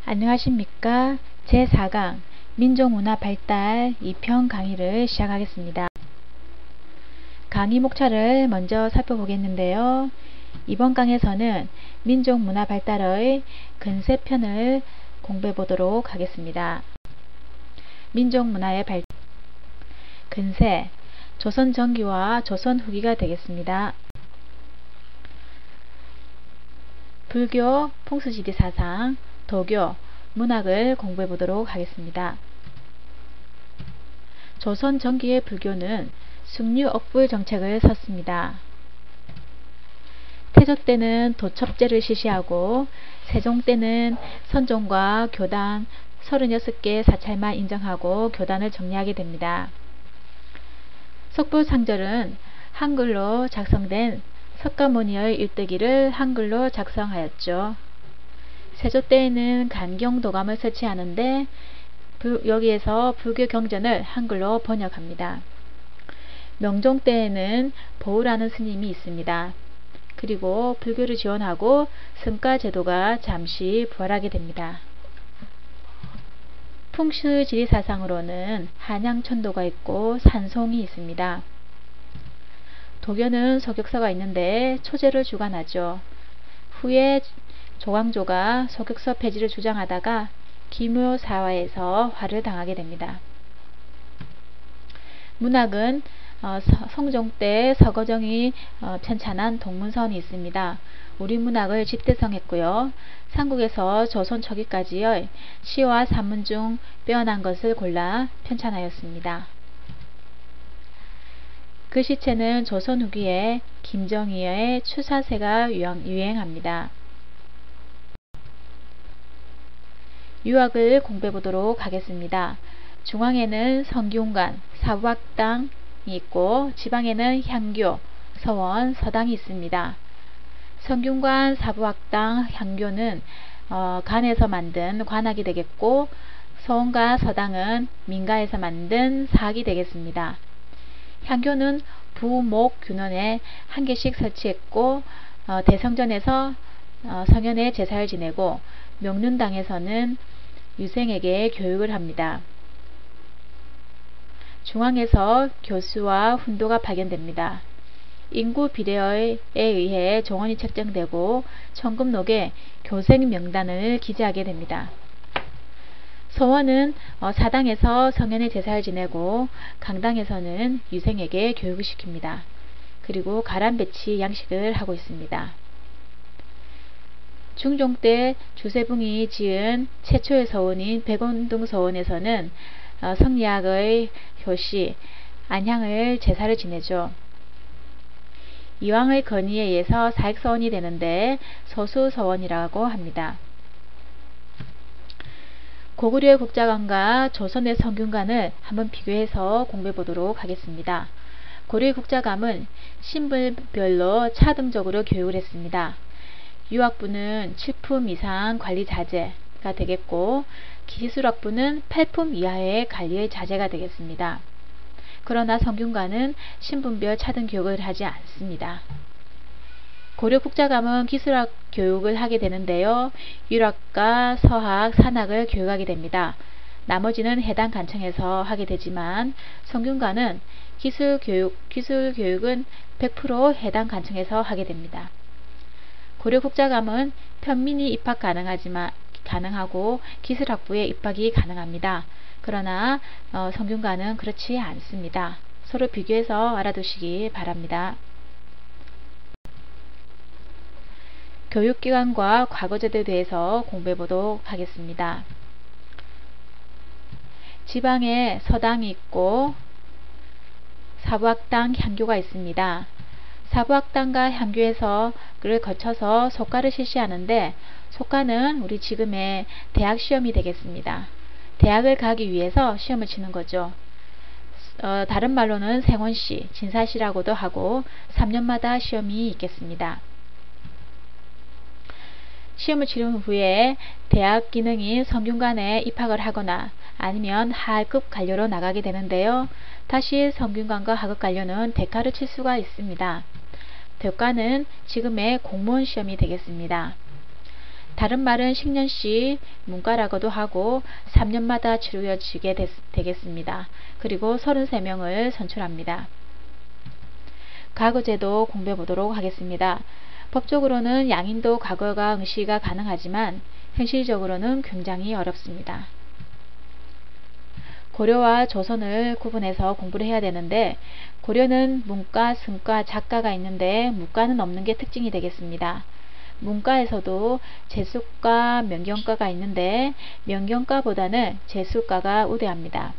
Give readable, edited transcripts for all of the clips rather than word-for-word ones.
안녕하십니까. 제4강 민족문화 발달 2편 강의를 시작하겠습니다. 강의 목차를 먼저 살펴보겠는데요. 이번 강에서는 민족문화 발달의 근세편을 공부해 보도록 하겠습니다. 민족문화의 발달 근세, 조선 전기와 조선 후기가 되겠습니다. 불교, 풍수지리 사상, 도교, 문학을 공부해 보도록 하겠습니다. 조선 전기의 불교는 승류 억불 정책을 섰습니다. 태조 때는 도첩제를 실시하고 세종 때는 선종과 교단 36개 사찰만 인정하고 교단을 정리하게 됩니다. 석불상절은 한글로 작성된 석가모니의 일대기를 한글로 작성하였죠. 세조 때에는 간경도감을 설치하는데 여기에서 불교 경전을 한글로 번역합니다. 명종 때에는 보우라는 스님이 있습니다. 그리고 불교를 지원하고 승가제도가 잠시 부활하게 됩니다. 풍수지리사상으로는 한양천도가 있고 산송이 있습니다. 도교는 소격서가 있는데 초제를 주관하죠. 후에 조광조가 소격서 폐지를 주장하다가 기묘사화에서 화를 당하게 됩니다. 문학은 성종 때 서거정이 편찬한 동문서원이 있습니다. 우리 문학을 집대성했고요. 삼국에서 조선 초기까지의 시와 산문 중 빼어난 것을 골라 편찬하였습니다. 글씨체는 조선 후기에 김정희의 추사세가 유행합니다. 유학을 공부해 보도록 하겠습니다. 중앙에는 성균관, 사부학당이 있고 지방에는 향교, 서원, 서당이 있습니다. 성균관, 사부학당, 향교는 간에서 만든 관악이 되겠고 서원과 서당은 민가에서 만든 사학이 되겠습니다. 향교는 부목 균원에 한 개씩 설치했고 대성전에서 성현의 제사를 지내고 명륜당에서는 유생에게 교육을 합니다. 중앙에서 교수와 훈도가 발견됩니다. 인구 비례에 의해 정원이 책정되고 청금록에 교생 명단을 기재하게 됩니다. 서원은 사당에서 성현의 제사를 지내고 강당에서는 유생에게 교육을 시킵니다. 그리고 가람배치 양식을 하고 있습니다. 중종 때 주세붕이 지은 최초의 서원인 백원동 서원에서는 성리학의 효시 안향을 제사를 지내죠. 이왕의 건의에 의해서 사익서원이 되는데 서수서원이라고 합니다. 고구려의 국자관과 조선의 성균관을 한번 비교해서 공부해 보도록 하겠습니다. 고려의 국자감은 신분별로 차등적으로 교육을 했습니다. 유학부는 7품 이상 관리 자제가 되겠고 기술학부는 8품 이하의 관리의 자제가 되겠습니다. 그러나 성균관은 신분별 차등 교육을 하지 않습니다. 고려 국자감은 기술학 교육을 하게 되는데요. 율학과 서학, 산학을 교육하게 됩니다. 나머지는 해당 관청에서 하게 되지만 성균관은 기술교육은 100% 해당 관청에서 하게 됩니다. 고려 국자감은 편민이 입학 가능하고 기술학부에 입학이 가능합니다. 그러나 성균관은 그렇지 않습니다. 서로 비교해서 알아두시기 바랍니다. 교육기관과 과거제도에 대해서 공부해 보도록 하겠습니다. 지방에 서당이 있고 사부학당, 향교가 있습니다. 사부학당과 향교에서 그를 거쳐서 속가를 실시하는데 속가는 우리 지금의 대학 시험이 되겠습니다. 대학을 가기 위해서 시험을 치는 거죠. 다른 말로는 생원시, 진사시라고도 하고 3년마다 시험이 있겠습니다. 시험을 치른 후에 대학 기능인 성균관에 입학을 하거나 아니면 하급 관료로 나가게 되는데요. 다시 성균관과 하급 관료는 대가를 칠 수가 있습니다. 대과는 지금의 공무원 시험이 되겠습니다. 다른 말은 식년시 문과라고도 하고 3년마다 치루어지게 되겠습니다. 그리고 33명을 선출합니다. 과거제도 공부해 보도록 하겠습니다. 법적으로는 양인도 과거가 응시가 가능하지만 현실적으로는 굉장히 어렵습니다. 고려와 조선을 구분해서 공부를 해야 되는데 고려는 문과, 승과, 작가가 있는데 문과는 없는 게 특징이 되겠습니다. 문과에서도 재수과, 명경과가 있는데 명경과보다는 재수과가 우대합니다.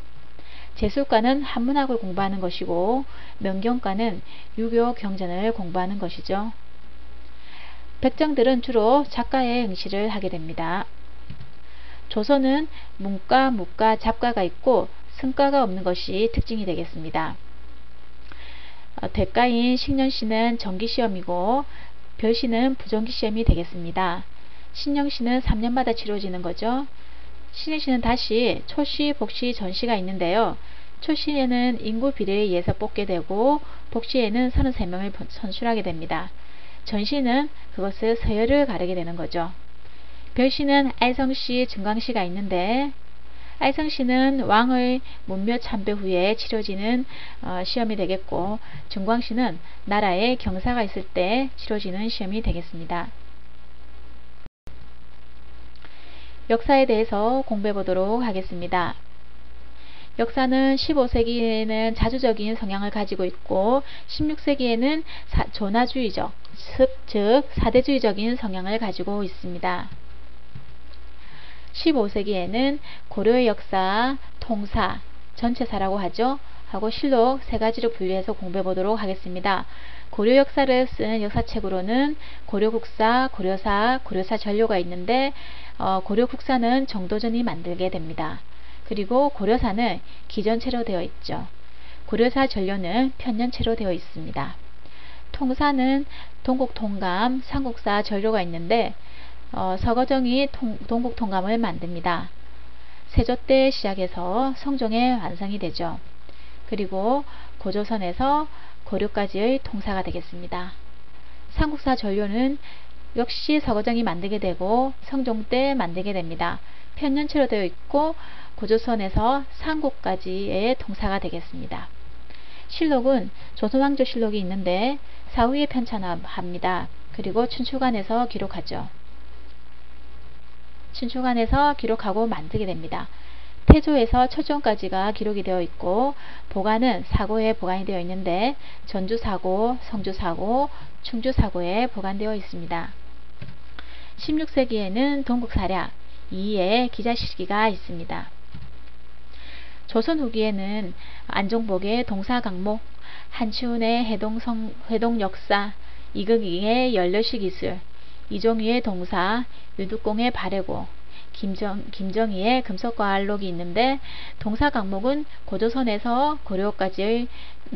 재수과는 한문학을 공부하는 것이고 명경과는 유교 경전을 공부하는 것이죠. 백정들은 주로 작가의 응시를 하게 됩니다. 조선은 문과, 무과, 잡과가 있고 승과가 없는 것이 특징이 되겠습니다. 대가인 식년시는 정기시험이고 별시는 부정기시험이 되겠습니다. 신영시는 3년마다 치러지는 거죠. 신영시는 다시 초시, 복시, 전시가 있는데요. 초시에는 인구 비례에 의해서 뽑게 되고 복시에는 33명을 선출하게 됩니다. 전시는 그것을 서열을 가르게 되는 거죠. 별시는 알성시, 증광시가 있는데 알성시는 왕의 문묘 참배 후에 치러지는 시험이 되겠고 증광시는 나라에 경사가 있을 때 치러지는 시험이 되겠습니다. 역사에 대해서 공부해 보도록 하겠습니다. 역사는 15세기에는 자주적인 성향을 가지고 있고 16세기에는 조나주의적, 즉 사대주의적인 성향을 가지고 있습니다. 15세기에는 고려의 역사, 통사, 전체사라고 하죠. 하고 실록 세 가지로 분류해서 공부해 보도록 하겠습니다. 고려 역사를 쓴 역사책으로는 고려국사, 고려사, 고려사전료가 있는데 고려국사는 정도전이 만들게 됩니다. 그리고 고려사는 기전체로 되어 있죠. 고려사전료는 편년체로 되어 있습니다. 통사는 동국통감, 삼국사 전료가 있는데 서거정이 동국통감을 만듭니다. 세조 때 시작해서 성종에 완성이 되죠. 그리고 고조선에서 고려까지의 통사가 되겠습니다. 삼국사 전료는 역시 서거정이 만들게 되고 성종 때 만들게 됩니다. 편년체로 되어 있고 고조선에서 삼국까지의 통사가 되겠습니다. 실록은 조선왕조실록이 있는데 사후에 편찬합니다. 그리고 춘추관에서 기록하죠. 춘추관에서 기록하고 만들게 됩니다. 태조에서 철종까지가 기록이 되어 있고 보관은 사고에 보관이 되어 있는데 전주사고, 성주사고, 충주사고에 보관되어 있습니다. 16세기에는 동국사략 2의 기자실기가 있습니다. 조선 후기에는 안종복의 동사강목, 한치훈의 해동역사, 이극이의 연려시기술, 이종휘의 동사, 유득공의 발해고, 김정희의 금속과알록이 있는데 동사강목은 고조선에서 고려까지의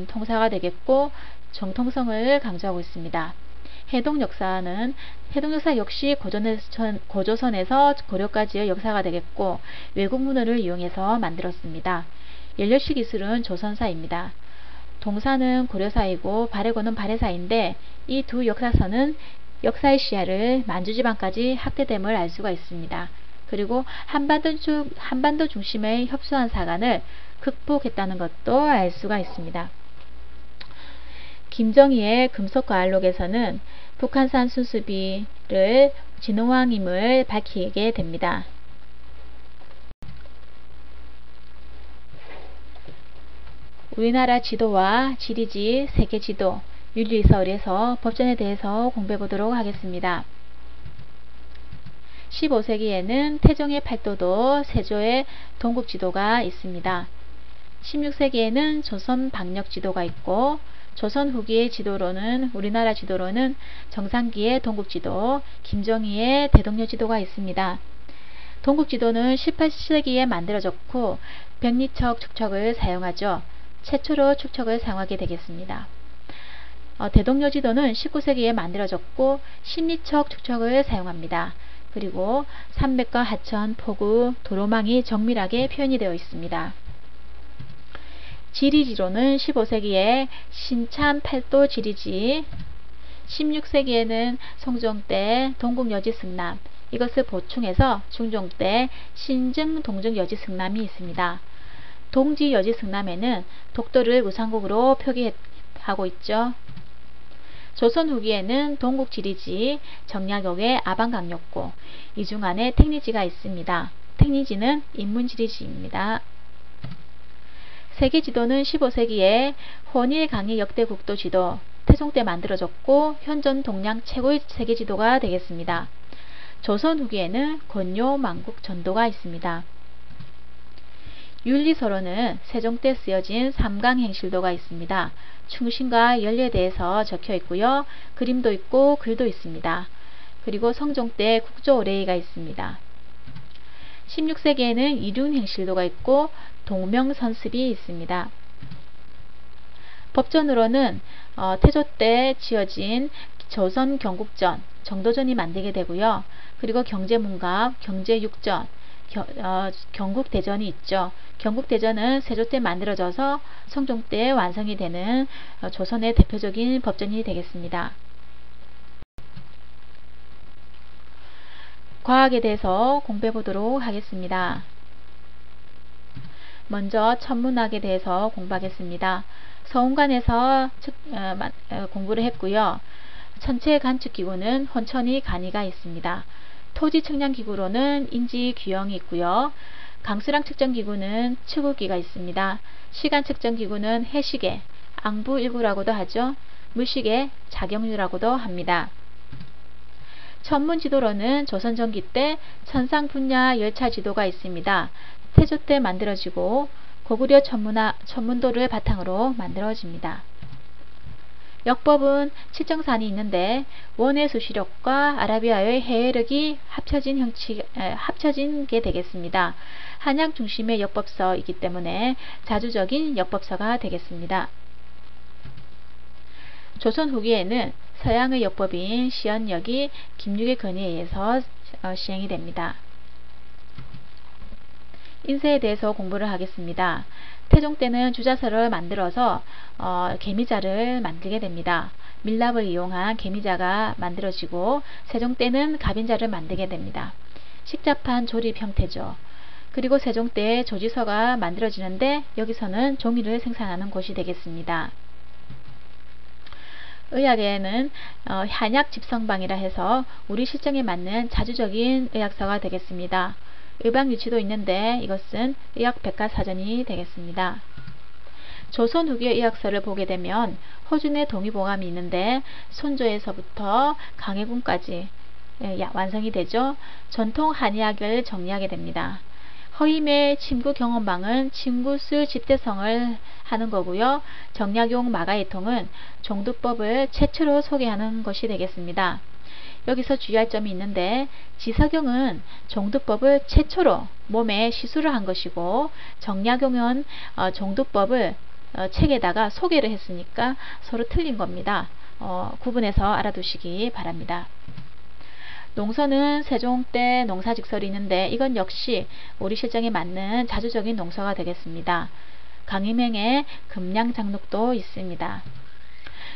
통사가 되겠고 정통성을 강조하고 있습니다. 해동역사 역시 고조선에서 고려까지의 역사가 되겠고 외국 문헌을 이용해서 만들었습니다. 연려시 기술은 조선사입니다. 동사는 고려사이고 발해고는 발해사인데 이 두 역사서는 역사의 시야를 만주지방까지 확대됨을 알 수가 있습니다. 그리고 한반도 중심의 협소한 사관을 극복했다는 것도 알 수가 있습니다. 김정희의 금속과알록에서는 북한산 순수비를 진흥왕임을 밝히게 됩니다. 우리나라 지도와 지리지, 세계지도, 윤리서울에서 법전에 대해서 공부해 보도록 하겠습니다. 15세기에는 태종의 팔도도, 세조의 동국지도가 있습니다. 16세기에는 조선 박력지도가 있고 조선 후기의 지도로는 우리나라 지도로는 정상기의 동국지도, 김정희의 대동여지도가 있습니다. 동국지도는 18세기에 만들어졌고 백리척 축척을 사용하죠. 최초로 축척을 사용하게 되겠습니다. 대동여지도는 19세기에 만들어졌고 십리척 축척을 사용합니다. 그리고 산맥과 하천, 포구, 도로망이 정밀하게 표현이 되어 있습니다. 지리지로는 15세기에 신참 팔도 지리지, 16세기에는 성종 때 동국여지 승남, 이것을 보충해서 중종 때 신증, 동증, 여지 승남이 있습니다. 동지, 여지 승남에는 독도를 우상국으로 표기하고 있죠. 조선 후기에는 동국 지리지, 정약역에 아방강력고, 이 중 안에 택리지가 있습니다. 택리지는 인문지리지입니다. 세계지도는 15세기에 혼일 강의 역대 국도 지도, 태종 때 만들어졌고 현존 동양 최고의 세계지도가 되겠습니다. 조선 후기에는 권요, 만국, 전도가 있습니다. 윤리서로는 세종 때 쓰여진 삼강행실도가 있습니다. 충신과 연례에 대해서 적혀 있고요. 그림도 있고 글도 있습니다. 그리고 성종 때 국조의례가 있습니다. 16세기에는 이륜행실도가 있고 동명선습이 있습니다. 법전으로는 태조 때 지어진 조선 경국전, 정도전이 만들게 되고요. 그리고 경제문갑, 경제육전, 경국대전이 있죠. 경국대전은 세조 때 만들어져서 성종 때 완성이 되는 조선의 대표적인 법전이 되겠습니다. 과학에 대해서 공부해 보도록 하겠습니다. 먼저 천문학에 대해서 공부하겠습니다. 서운관에서 공부를 했고요. 천체 관측기구는 혼천이 간이가 있습니다. 토지 측량기구로는 인지 규형이 있고요. 강수량 측정기구는 측우기가 있습니다. 시간 측정기구는 해시계, 앙부일구라고도 하죠. 물시계, 자경류라고도 합니다. 천문지도로는 조선 전기 때 천상 분야 열차 지도가 있습니다. 태조 때 만들어지고 고구려 천문도를 바탕으로 만들어집니다. 역법은 칠정산이 있는데 원의 수시력과 아라비아의 해외력이 합쳐진 게 되겠습니다. 한양 중심의 역법서이기 때문에 자주적인 역법서가 되겠습니다. 조선 후기에는 서양의 역법인 시연역이 김육의 건의에 의해서 시행이 됩니다. 인쇄에 대해서 공부를 하겠습니다. 태종 때는 주자서를 만들어서 개미자를 만들게 됩니다. 밀랍을 이용한 개미자가 만들어지고 세종 때는 갑인자를 만들게 됩니다. 식자판 조립 형태죠. 그리고 세종 때 조지서가 만들어지는데 여기서는 종이를 생산하는 곳이 되겠습니다. 의학에는 한약 집성방이라 해서 우리 실정에 맞는 자주적인 의학서가 되겠습니다. 의방유치도 있는데 이것은 의학백과사전이 되겠습니다. 조선 후기의 의학서를 보게 되면 허준의 동의보감이 있는데 손조에서부터 강해군까지 완성이 되죠. 전통 한의학을 정리하게 됩니다. 허임의 침구 경험방은 침구술 집대성을 하는 거고요. 정약용 마가이통은 종두법을 최초로 소개하는 것이 되겠습니다. 여기서 주의할 점이 있는데 지석용은 종두법을 최초로 몸에 시술을 한 것이고 정약용은 종두법을 책에다가 소개를 했으니까 서로 틀린 겁니다. 구분해서 알아두시기 바랍니다. 농서는 세종 때 농사직설이 있는데 이건 역시 우리 실정에 맞는 자주적인 농서가 되겠습니다. 강희맹의 금량장록도 있습니다.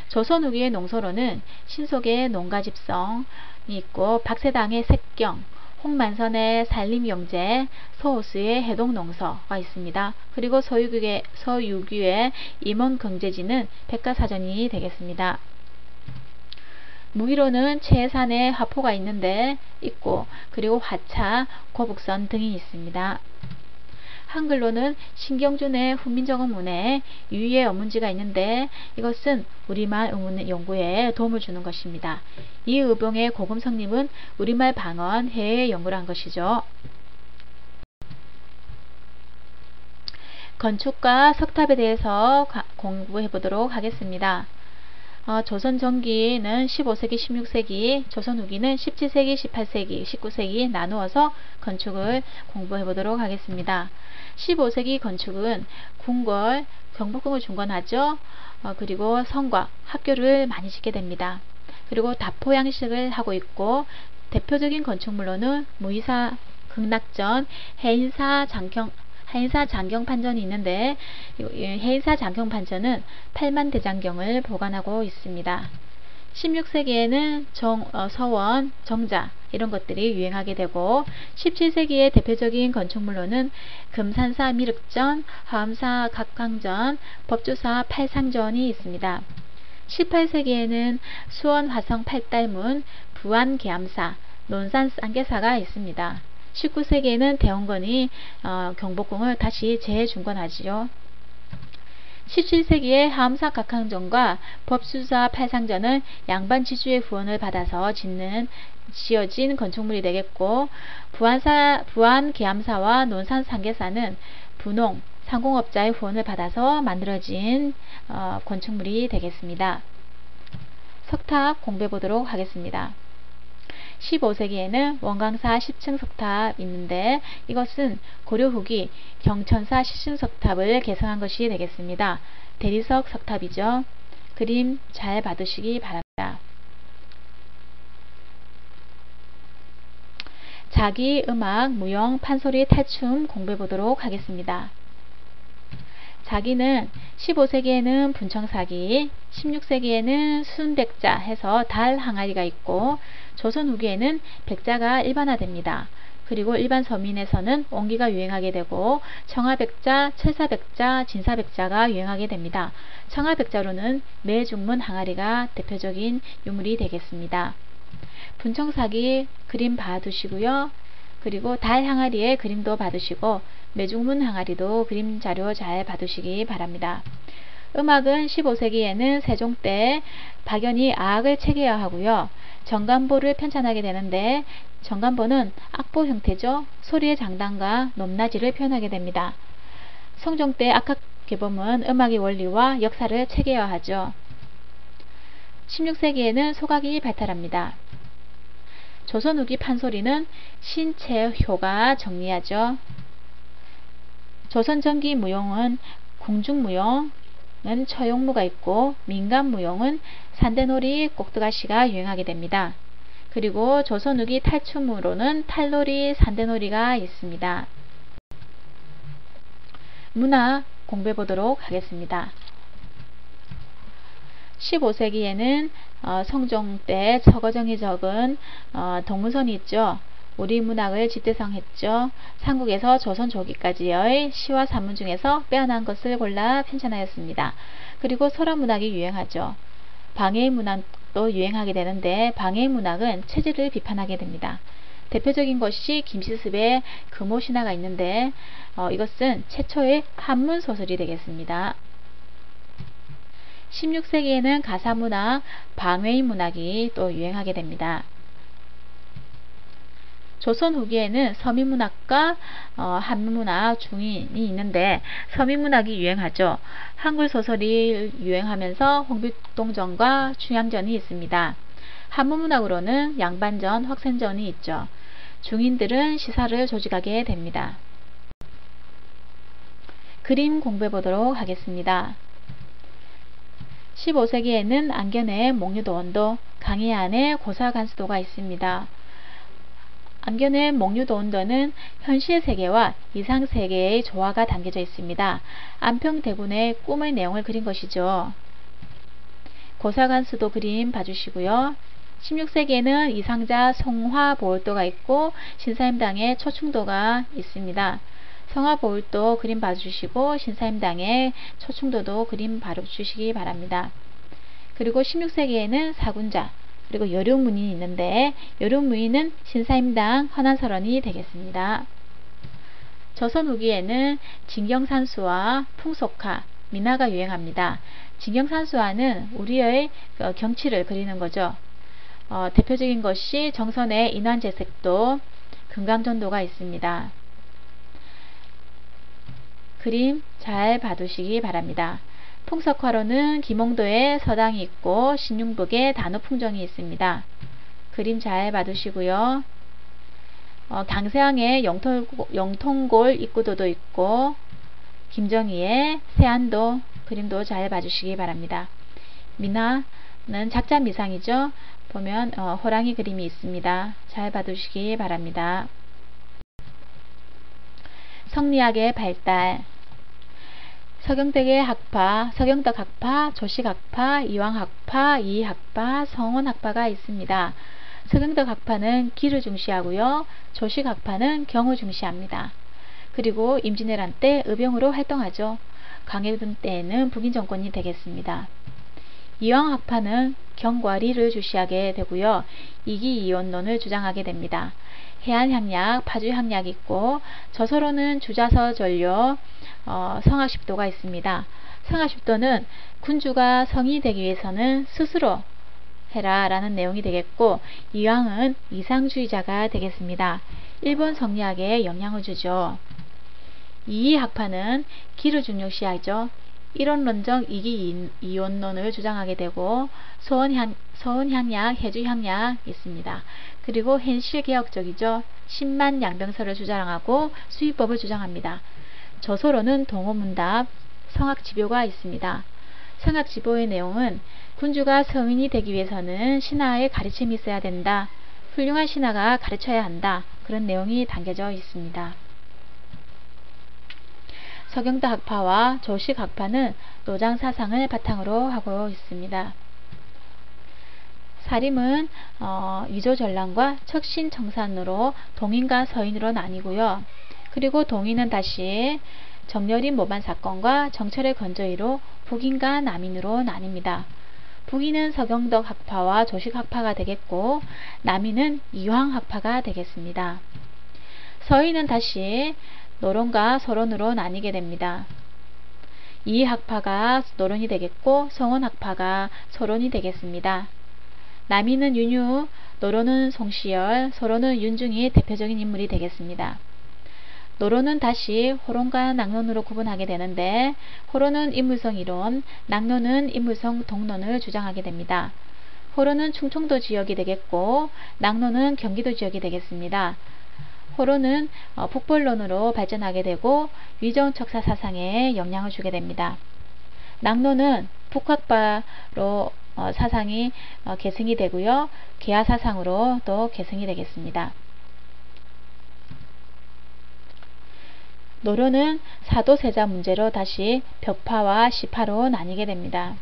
조선 후기의 농서로는 신속의 농가집성이 있고 박세당의 색경, 홍만선의 산림용제, 서호수의 해동농서가 있습니다. 그리고 서유규의 임원경제지는 백과사전이 되겠습니다. 무기로는 최산의 화포가 있고 그리고 화차, 고북선 등이 있습니다. 한글로는 신경준의 훈민정음문에 유의의 어문지가 있는데 이것은 우리말 의문 연구에 도움을 주는 것입니다. 이의봉의 고금성님은 우리말 방언 해외 연구를 한 것이죠. 건축과 석탑에 대해서 공부해 보도록 하겠습니다. 조선 전기는 15세기, 16세기, 조선 후기는 17세기, 18세기, 19세기 나누어서 건축을 공부해 보도록 하겠습니다. 15세기 건축은 궁궐, 경복궁을 중건하죠. 그리고 성곽, 학교를 많이 짓게 됩니다. 그리고 다포 양식을 하고 있고 대표적인 건축물로는 무이사, 극락전, 해인사, 장경판전이 있는데 해인사 장경판전은 8만 대장경을 보관하고 있습니다. 16세기에는 서원, 정자, 이런 것들이 유행하게 되고 17세기의 대표적인 건축물로는 금산사 미륵전, 화엄사 각광전, 법주사 팔상전이 있습니다. 18세기에는 수원 화성 팔달문, 부안 계암사, 논산 쌍계사가 있습니다. 19세기에는 대원건이 경복궁을 다시 재중건하지요. 17세기의 하엄사 각항전과 법수사 팔상전은 양반 지주의 후원을 받아서 지어진 건축물이 되겠고, 부안 계암사와 논산 상계사는 분홍, 상공업자의 후원을 받아서 만들어진 건축물이 되겠습니다. 석탑 공부해 보도록 하겠습니다. 15세기에는 원광사 10층 석탑 있는데 이것은 고려 후기 경천사 10층 석탑을 개성한 것이 되겠습니다. 대리석 석탑이죠. 그림 잘 봐두시기 바랍니다. 자기, 음악, 무용, 판소리, 탈춤 공부해 보도록 하겠습니다. 자기는 15세기에는 분청사기, 16세기에는 순백자 해서 달 항아리가 있고 조선 후기에는 백자가 일반화됩니다. 그리고 일반 서민에서는 옹기가 유행하게 되고 청아백자, 철사백자, 진사백자가 유행하게 됩니다. 청아백자로는 매중문 항아리가 대표적인 유물이 되겠습니다. 분청사기 그림 봐두시고요. 그리고 달 항아리의 그림도 봐두시고 매중문 항아리도 그림 자료 잘 봐두시기 바랍니다. 음악은 15세기에는 세종 때 박연이 악을 체계화 하고요. 정간보를 편찬하게 되는데 정간보는 악보 형태죠. 소리의 장단과 높낮이를 표현하게 됩니다. 성종 때 악학개범은 음악의 원리와 역사를 체계화하죠. 16세기에는 소각이 발달합니다. 조선 후기 판소리는 신채효가 정리하죠. 조선 전기 무용은 궁중무용은 처용무가 있고 민간무용은 산대놀이, 꼭두가시가 유행하게 됩니다. 그리고 조선 후기 탈춤으로는 탈놀이, 산대놀이가 있습니다. 문화 공부해 보도록 하겠습니다. 15세기에는 성종 때 서거정이 적은 동문선이 있죠. 우리 문학을 집대성했죠. 삼국에서 조선 조기까지의 시와 산문 중에서 빼어난 것을 골라 편찬하였습니다. 그리고 설화문학이 유행하죠. 방해의 문학도 유행하게 되는데 방해의 문학은 체질을 비판하게 됩니다. 대표적인 것이 김시습의 금오신화가 있는데 이것은 최초의 한문 소설이 되겠습니다. 16세기에는 가사문학, 방회의 문학이 또 유행하게 됩니다. 조선 후기에는 서민문학과 한문문학 중인이 있는데 서민문학이 유행하죠. 한글소설이 유행하면서 홍길동전과 춘향전이 있습니다. 한문문학으로는 양반전, 확센전이 있죠. 중인들은 시사를 조직하게 됩니다. 그림 공부해 보도록 하겠습니다. 15세기에는 안견의 목류도원도, 강해안의 고사간수도가 있습니다. 안견의 목류도원도는 현실 세계와 이상 세계의 조화가 담겨져 있습니다. 안평대군의 꿈의 내용을 그린 것이죠. 고사간수도 그림 봐주시고요. 16세기에는 이상자 성화보울도가 있고 신사임당의 초충도가 있습니다. 성화보울도 그림 봐주시고 신사임당의 초충도도 그림 봐주시기 바랍니다. 그리고 16세기에는 사군자 그리고 여룡문이 있는데 여룡문은 신사임당 헌안설원이 되겠습니다. 조선 후기에는 진경산수와 풍속화, 민화가 유행합니다. 진경산수화는 우리의 경치를 그리는 거죠. 대표적인 것이 정선의 인환재색도, 금강전도가 있습니다. 그림 잘 봐두시기 바랍니다. 풍속화로는 김홍도에 서당이 있고 신윤북에 단오풍정이 있습니다. 그림 잘 봐두시고요. 강세항에 영통골 입구도도 있고 김정희의 세안도 그림도 잘 봐주시기 바랍니다. 민화는 작자 미상이죠. 보면 호랑이 그림이 있습니다. 잘 봐두시기 바랍니다. 성리학의 발달 서경덕의 학파, 서경덕 학파, 조식 학파, 이왕 학파, 이학파, 성원 학파가 있습니다. 서경덕 학파는 기를 중시하고요. 조식 학파는 경을 중시합니다. 그리고 임진왜란 때 의병으로 활동하죠. 강해군 때에는 북인 정권이 되겠습니다. 이황 학파는 경과 리를 주시하게 되고요. 이기이원론을 주장하게 됩니다. 해안향약, 파주향약이 있고 저서로는 주자서 전료, 성학십도가 있습니다. 성학십도는 군주가 성이 되기 위해서는 스스로 해라 라는 내용이 되겠고, 이황은 이상주의자가 되겠습니다. 일본 성리학에 영향을 주죠. 이이학파는 기를 중요시하죠. 이론론적 이기이원론을 주장하게 되고, 서원향약, 해주향약 있습니다. 그리고 현실개혁적이죠. 10만 양병설을 주장하고 수의법을 주장합니다. 저서로는 동호문답, 성학지묘가 있습니다. 성학지보의 내용은 군주가 성인이 되기 위해서는 신하의 가르침이 있어야 된다. 훌륭한 신하가 가르쳐야 한다. 그런 내용이 담겨져 있습니다. 서경덕 학파와 조식 학파는 노장 사상을 바탕으로 하고 있습니다. 사림은 위조전랑과 척신청산으로 동인과 서인으로 나뉘고요. 그리고 동인은 다시 정렬인 모반 사건과 정철의 건조위로 북인과 남인으로 나뉩니다. 북인은 서경덕 학파와 조식 학파가 되겠고, 남인은 이황 학파가 되겠습니다. 서인은 다시 노론과 서론으로 나뉘게 됩니다. 이 학파가 노론이 되겠고, 성원 학파가 서론이 되겠습니다. 남인은 윤유, 노론은 송시열, 서론은 윤중이 대표적인 인물이 되겠습니다. 노론은 다시 호론과 낙론으로 구분하게 되는데, 호론은 인물성 이론, 낙론은 인물성 동론을 주장하게 됩니다. 호론은 충청도 지역이 되겠고, 낙론은 경기도 지역이 되겠습니다. 호론은 북벌론으로 발전하게 되고 위정척사 사상에 영향을 주게 됩니다. 낙론은 북학파로 사상이 계승이 되고요. 계하 사상으로 또 계승이 되겠습니다. 노론은 사도세자 문제로 다시 벽파와 시파로 나뉘게 됩니다.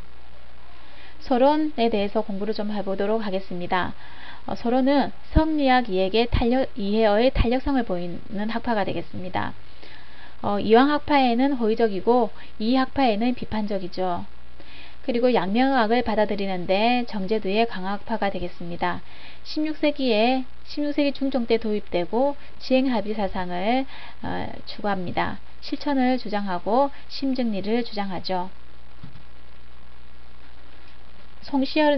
서론에 대해서 공부를 좀 해보도록 하겠습니다. 서론은 성리학 이해의 탄력성을 보이는 학파가 되겠습니다. 이황 학파에는 호의적이고 이 학파에는 비판적이죠. 그리고 양명학을 받아들이는데 정제도의 강학파가 되겠습니다. 16세기 중종 때 도입되고 지행합의 사상을 추구합니다. 실천을 주장하고 심증리를 주장하죠.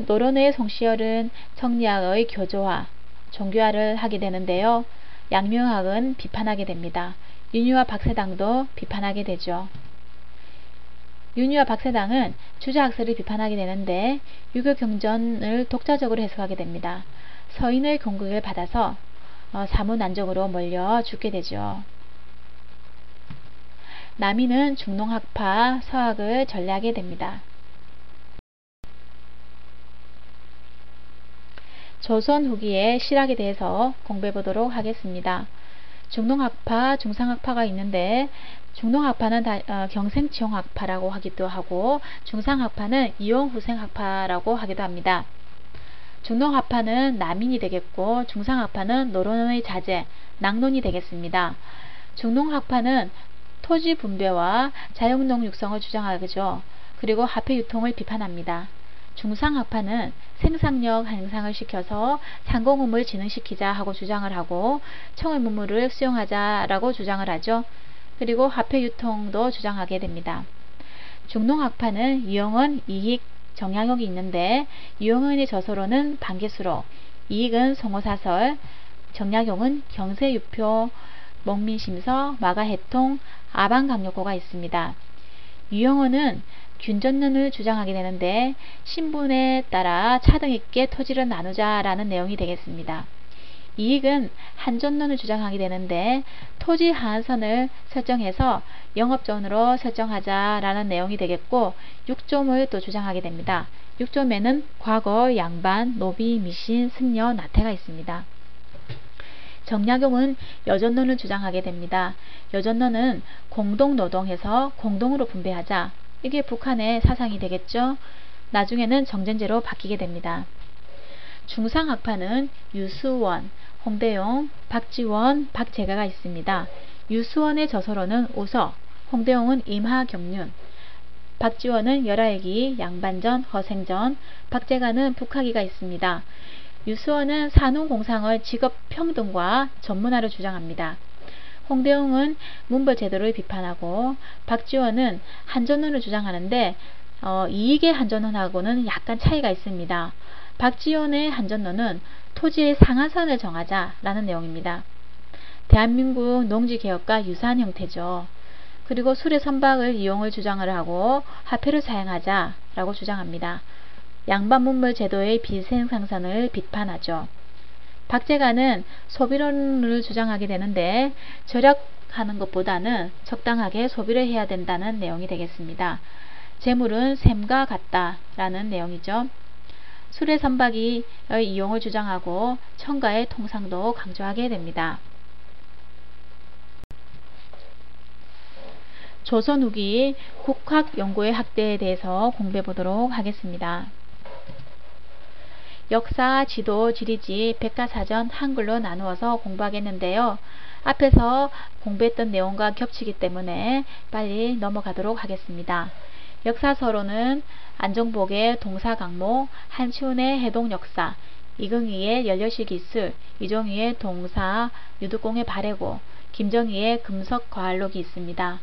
노론의 송시열은 성리학의 교조화, 종교화를 하게 되는데요. 양명학은 비판하게 됩니다. 윤유와 박세당도 비판하게 되죠. 윤유와 박세당은 주자학설을 비판하게 되는데 유교경전을 독자적으로 해석하게 됩니다. 서인의 공격을 받아서 사문난적으로 몰려 죽게 되죠. 남인은 중농학파, 서학을 전례하게 됩니다. 조선 후기의 실학에 대해서 공부해 보도록 하겠습니다. 중농학파, 중상학파가 있는데 중농학파는 경생치용학파라고 하기도 하고 중상학파는 이용후생학파라고 하기도 합니다. 중농학파는 남인이 되겠고 중상학파는 노론의 자제, 낙론이 되겠습니다. 중농학파는 토지 분배와 자연농 육성을 주장하죠. 그리고 화폐 유통을 비판합니다. 중상학파는 생산력 향상을 시켜서 상공음을 진흥시키자 하고 주장을 하고 청의 문물을 수용하자라고 주장을 하죠. 그리고 화폐 유통도 주장하게 됩니다. 중농학파는 유영은 이익, 정약용이 있는데 유영은의 저서로는 반개수로, 이익은 송호사설, 정약용은 경세유표, 목민심서, 마가해통, 아방강력고가 있습니다. 유영은은 균전론을 주장하게 되는데 신분에 따라 차등있게 토지를 나누자라는 내용이 되겠습니다. 이익은 한전론을 주장하게 되는데 토지 하한선을 설정해서 영업존으로 설정하자라는 내용이 되겠고 육조을 또 주장하게 됩니다. 육조에는 과거, 양반, 노비, 미신, 승려, 나태가 있습니다. 정약용은 여전론을 주장하게 됩니다. 여전론은 공동노동해서 공동으로 분배하자. 이게 북한의 사상이 되겠죠. 나중에는 정전제로 바뀌게 됩니다. 중상학파는 유수원, 홍대용, 박지원, 박재가가 있습니다. 유수원의 저서로는 오서, 홍대용은 임하경륜, 박지원은 열하일기, 양반전, 허생전, 박재가는 북학이가 있습니다. 유수원은 산후공상의 직업평등과 전문화를 주장합니다. 홍대용은 문벌제도를 비판하고 박지원은 한전론을 주장하는데 이익의 한전론하고는 약간 차이가 있습니다. 박지원의 한전론은 토지의 상한선을 정하자라는 내용입니다. 대한민국 농지개혁과 유사한 형태죠. 그리고 수레 선박을 이용을 주장을 하고 화폐를 사용하자라고 주장합니다. 양반 문물 제도의 비생산성을 비판하죠. 박재가는 소비론을 주장하게 되는데 절약하는 것보다는 적당하게 소비를 해야 된다는 내용이 되겠습니다. 재물은 샘과 같다라는 내용이죠. 수레 선박의 이용을 주장하고 청가의 통상도 강조하게 됩니다. 조선 후기 국학연구의 학대에 대해서 공부해 보도록 하겠습니다. 역사, 지도, 지리지, 백과사전, 한글로 나누어서 공부하겠는데요. 앞에서 공부했던 내용과 겹치기 때문에 빨리 넘어가도록 하겠습니다. 역사서로는 안정복의 동사강목, 한치훈의 해동역사, 이긍희의 열려시기술, 이종희의 동사, 유득공의 발해고, 김정희의 금석과활록이 있습니다.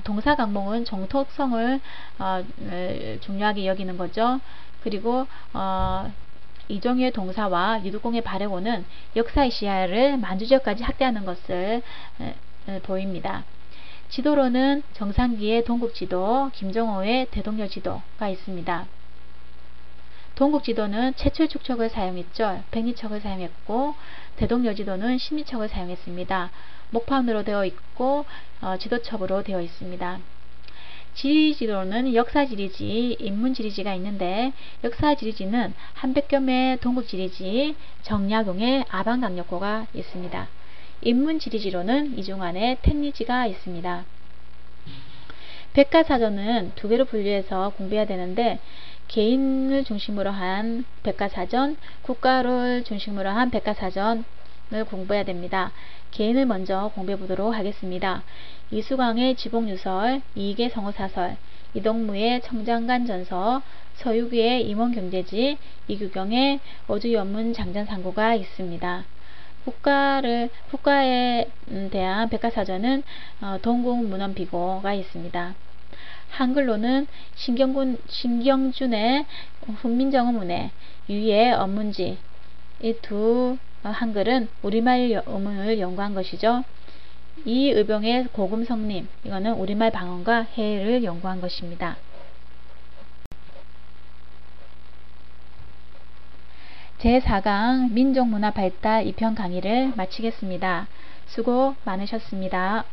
동사강목은 정통성을 중요하게 여기는 거죠. 그리고 이종희의 동사와 유득공의 발해고는 역사의 시야를 만주지역까지 확대하는 것을 보입니다. 지도로는 정상기의 동국지도, 김정호의 대동여지도가 있습니다. 동국지도는 최초의 축척을 사용했죠. 백리척을 사용했고 대동여지도는 십리척을 사용했습니다. 목판으로 되어 있고 지도첩으로 되어 있습니다. 지리지도는 역사지리지, 인문지리지가 있는데 역사지리지는 한백겸의 동국지리지, 정약용의 아방강력고가 있습니다. 인문지리지로는 이중환의 텐리지가 있습니다. 백과사전은 두 개로 분류해서 공부해야 되는데 개인을 중심으로 한 백과사전, 국가를 중심으로 한 백과사전을 공부해야 됩니다. 개인을 먼저 공부해 보도록 하겠습니다. 이수광의 지복유설, 이익의 성어사설, 이동무의 청장간전서, 서유기의 임원경제지, 이규경의 어주연문 장전상고가 있습니다. 국가에 대한 백과사전은 동국문헌비고가 있습니다. 한글로는 신경준의 훈민정음운해, 유의 언문지, 이 두 한글은 우리말 어문을 연구한 것이죠. 이의병의 고금성림, 이거는 우리말 방언과 해를 연구한 것입니다. 제4강 민족문화 발달 2편 강의를 마치겠습니다. 수고 많으셨습니다.